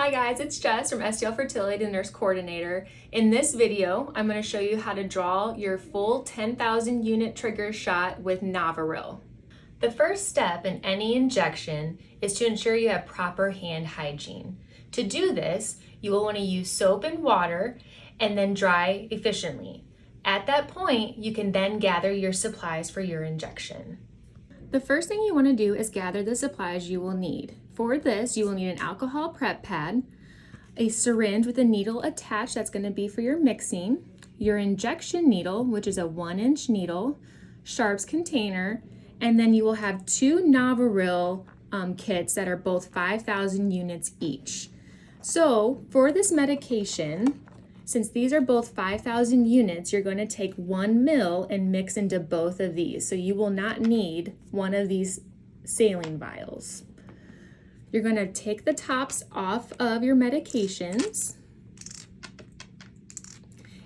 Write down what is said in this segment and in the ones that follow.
Hi guys, it's Jess from STL Fertility, the nurse coordinator. In this video, I'm going to show you how to draw your full 10,000 unit trigger shot with Novarel. The first step in any injection is to ensure you have proper hand hygiene. To do this, you will want to use soap and water and then dry efficiently. At that point, you can then gather your supplies for your injection. The first thing you want to do is gather the supplies you will need. For this, you will need an alcohol prep pad, a syringe with a needle attached that's going to be for your mixing, your injection needle, which is a 1-inch needle, sharps container, and then you will have 2 Novarel kits that are both 5,000 units each. So for this medication, since these are both 5,000 units, you're going to take 1 ml and mix into both of these. So you will not need one of these saline vials. You're going to take the tops off of your medications,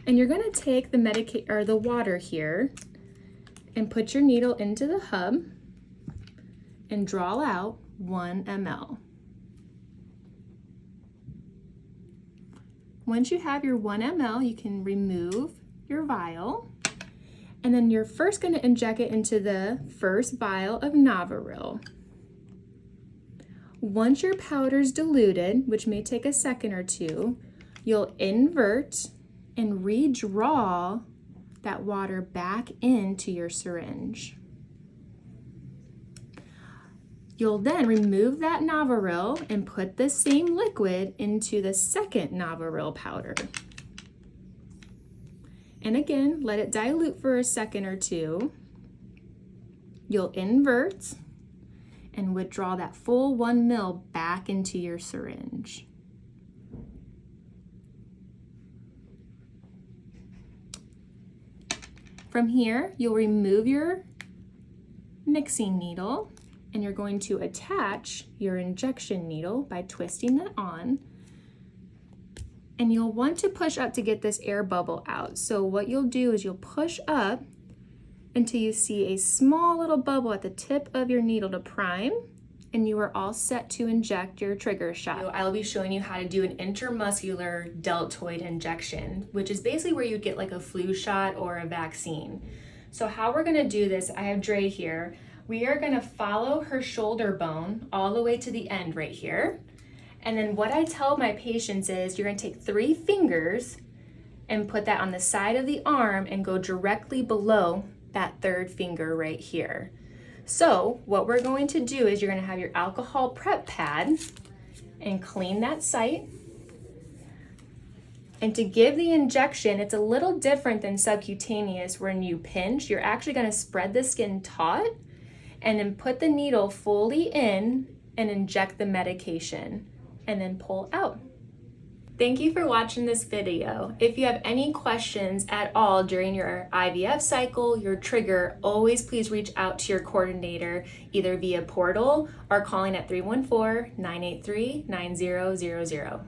and you're going to take the water here and put your needle into the hub and draw out 1 ml. Once you have your 1 ml, you can remove your vial, and then you're first going to inject it into the first vial of Novarel. Once your powder's diluted, which may take a second or two, you'll invert and redraw that water back into your syringe. You'll then remove that Novarel and put the same liquid into the second Novarel powder. And again, let it dilute for a second or two. You'll invert and withdraw that full 1 ml back into your syringe. From here, you'll remove your mixing needle and you're going to attach your injection needle by twisting it on. And you'll want to push up to get this air bubble out. So what you'll do is you'll push up until you see a small little bubble at the tip of your needle to prime, and you are all set to inject your trigger shot. I'll be showing you how to do an intramuscular deltoid injection, which is basically where you get like a flu shot or a vaccine. So how we're gonna do this, I have Dre here. We are gonna follow her shoulder bone all the way to the end right here. And then what I tell my patients is you're gonna take 3 fingers and put that on the side of the arm and go directly below that 3rd finger right here. So what we're going to do is you're going to have your alcohol prep pad and clean that site. And to give the injection, it's a little different than subcutaneous. When you pinch, you're actually going to spread the skin taut and then put the needle fully in and inject the medication and then pull out. Thank you for watching this video. If you have any questions at all during your IVF cycle, your trigger, always please reach out to your coordinator either via portal or calling at 314-983-9000.